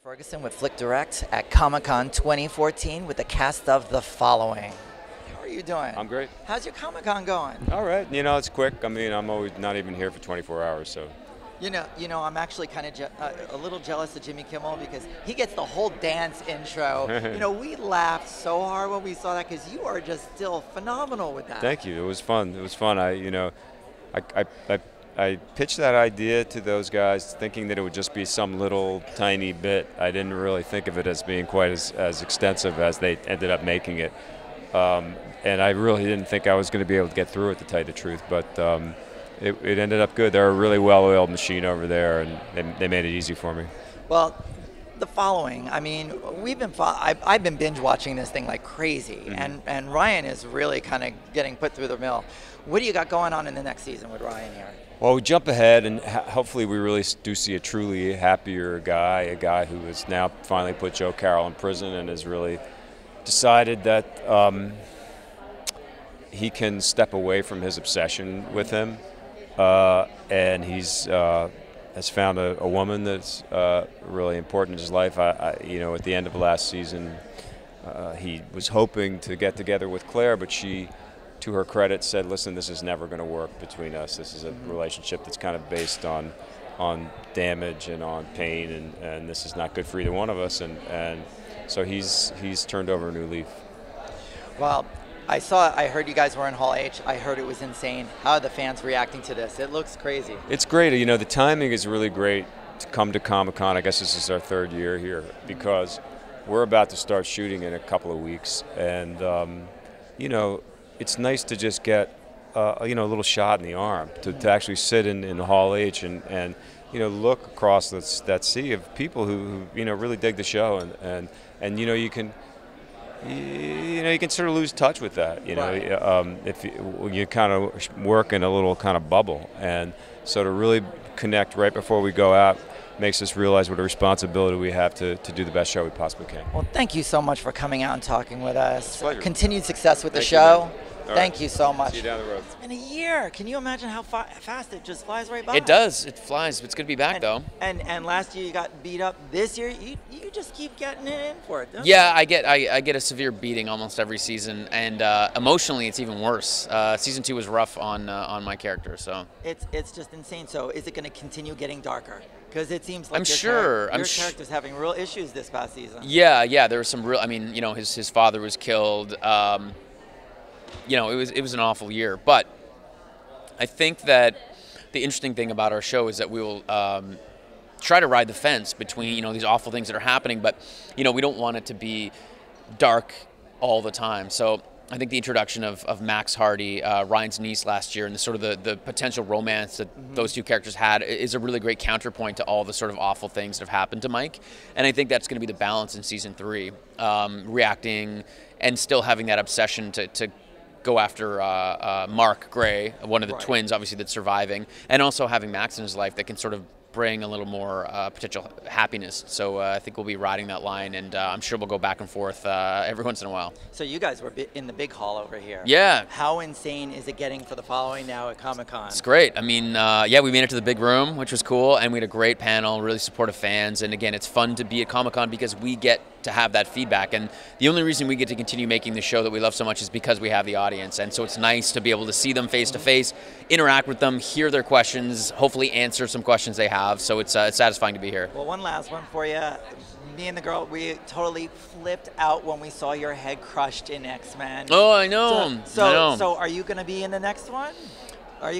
Ferguson with FlickDirect at Comic-Con 2014 with the cast of The Following. How are you doing? I'm great. How's your Comic-Con going? All right. You know, it's quick. I mean, I'm always not even here for 24 hours, so. You know, I'm actually kind of a little jealous of Jimmy Kimmel because he gets the whole dance intro. You know, we laughed so hard when we saw that because you are just still phenomenal with that. Thank you. It was fun. It was fun. I pitched that idea to those guys thinking that it would just be some little tiny bit. I didn't really think of it as being quite as extensive as they ended up making it. And I really didn't think I was going to be able to get through it, to tell you the truth. But it ended up good. They're a really well-oiled machine over there, and they made it easy for me. Well, The Following, I mean, I've been binge watching this thing like crazy, and Ryan is really kind of getting put through the mill. What do you got going on in the next season with Ryan here? Well, we jump ahead, and hopefully we really do see a truly happier guy, a guy who has now finally put Joe Carroll in prison and has really decided that he can step away from his obsession with him, and he's has found a woman that's really important in his life. You know, at the end of last season, he was hoping to get together with Claire, but she, to her credit, said, listen, this is never going to work between us. This is a relationship that's kind of based on damage and on pain, and this is not good for either one of us. And so he's turned over a new leaf. Well, I heard you guys were in Hall H. I heard it was insane. How are the fans reacting to this? It looks crazy. It's great. You know, the timing is really great to come to Comic-Con. I guess this is our third year here because we're about to start shooting in a couple of weeks. And, you know, it's nice to just get, you know, a little shot in the arm, to actually sit in Hall H and you know, look across that sea of people who you know, really dig the show. And you know, you can sort of lose touch with that, you know, right. If you kind of work in a little kind of bubble. And so to really connect right before we go out makes us realize what a responsibility we have to do the best show we possibly can. Well, thank you so much for coming out and talking with us. Pleasure. Continued success with the show. Thank you so much. See you down the road. It's been a year. Can you imagine how fast it just flies right by? It does. It flies. It's good to be back, though. And last year you got beat up. This year you just keep getting it in for it. Yeah, I get a severe beating almost every season, and emotionally it's even worse. Season 2 was rough on my character, so. It's just insane. So is it going to continue getting darker? Because it seems like your character's having real issues this past season. Yeah, there was some real. I mean, you know, his father was killed. You know, it was an awful year, but I think that the interesting thing about our show is that we will try to ride the fence between, you know, these awful things that are happening, but, you know, we don't want it to be dark all the time. So I think the introduction of Max Hardy, Ryan's niece last year, and the sort of the potential romance that those two characters had is a really great counterpoint to all the sort of awful things that have happened to Mike. And I think that's going to be the balance in season 3, reacting and still having that obsession to go after Mark Gray, one of the twins, obviously, that's surviving, and also having Max in his life that can sort of bring a little more potential happiness. So I think we'll be riding that line, and I'm sure we'll go back and forth every once in a while. So you guys were in the big hall over here. Yeah. How insane is it getting for The Following now at Comic-Con? It's great. I mean, yeah, we made it to the big room, which was cool, and we had a great panel, really supportive fans, and again, it's fun to be at Comic-Con because we get to have that feedback, and the only reason we get to continue making the show that we love so much is because we have the audience, and so it's nice to be able to see them face to face, interact with them, hear their questions, hopefully answer some questions they have. So it's satisfying to be here. Well, one last one for you. Me and the girl, we totally flipped out when we saw your head crushed in X-Men. Oh, I know. So are you going to be in the next one?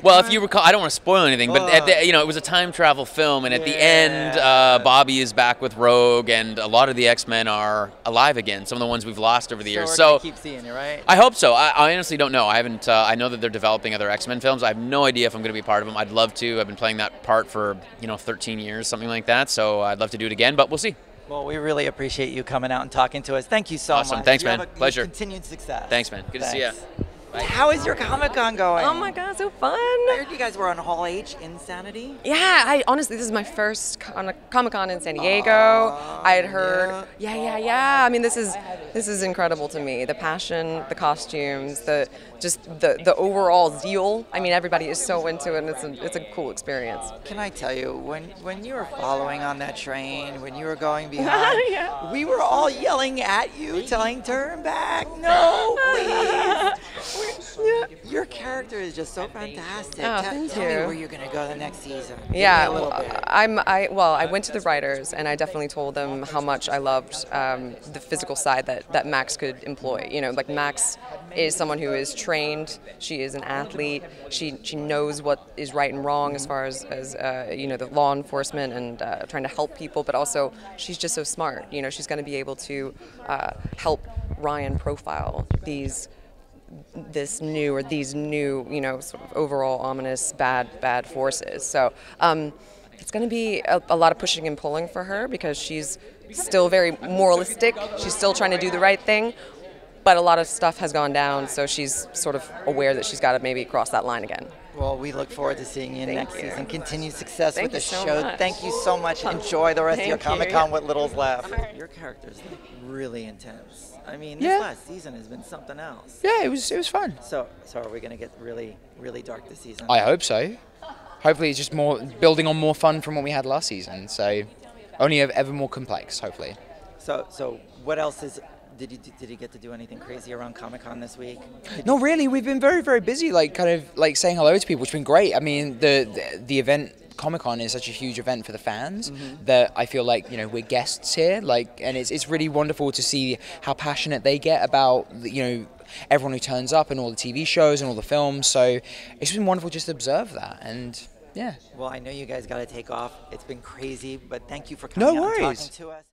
Well, if you recall, I don't want to spoil anything, but you know, it was a time travel film, and at the end, Bobby is back with Rogue, and a lot of the X-Men are alive again. Some of the ones we've lost over the years. So we're gonna keep seeing you, right? I hope so. I honestly don't know. I haven't. I know that they're developing other X-Men films. I have no idea if I'm going to be part of them. I'd love to. I've been playing that part for 13 years, something like that. So I'd love to do it again, but we'll see. Well, we really appreciate you coming out and talking to us. Thank you so much. Awesome. Thanks, man. Pleasure. Continued success. Thanks, man. Good to see you. How is your Comic-Con going? Oh my God, so fun! I heard you guys were on Hall H, Insanity. Yeah, I honestly, this is my first Comic-Con in San Diego. I had heard, yeah. I mean, this is incredible to me. The passion, the costumes, the overall zeal. I mean, everybody is so into it, and it's a cool experience. Can I tell you, when you were following on that train, when you were going behind, we were all yelling at you, telling turn back, no, please. Your character is just so fantastic. Thank tell you. me where you're going to go the next season. Yeah, Give me a little bit. I went to the writers and I definitely told them how much I loved the physical side that Max could employ. You know, like Max is someone who is trained. She is an athlete. She knows what is right and wrong as far as you know, the law enforcement and trying to help people. But also, she's just so smart. You know, she's going to be able to help Ryan profile these new, you know, sort of overall ominous bad forces. So it's going to be a lot of pushing and pulling for her because she's still very moralistic. She's still trying to do the right thing, but a lot of stuff has gone down, so she's sort of aware that she's got to maybe cross that line again. Well, we look forward to seeing you next season. Continued success with the so show. much. Thank you so much. Enjoy the rest of your Comic-Con with little's left. Right. Your character's really intense. I mean, this last season has been something else. Yeah, it was fun. So are we going to get really, really dark this season? I hope so. Hopefully it's just more building on more fun from what we had last season. So only ever more complex, hopefully. So what else is... Did you get to do anything crazy around Comic-Con this week? No, really. We've been very, very busy, kind of saying hello to people, which has been great. I mean, the event Comic-Con is such a huge event for the fans that I feel like, you know, we're guests here, and it's really wonderful to see how passionate they get about, you know, everyone who turns up and all the TV shows and all the films. So it's been wonderful just to observe that, and yeah. Well, I know you guys got to take off. It's been crazy, but thank you for coming out and talking to us.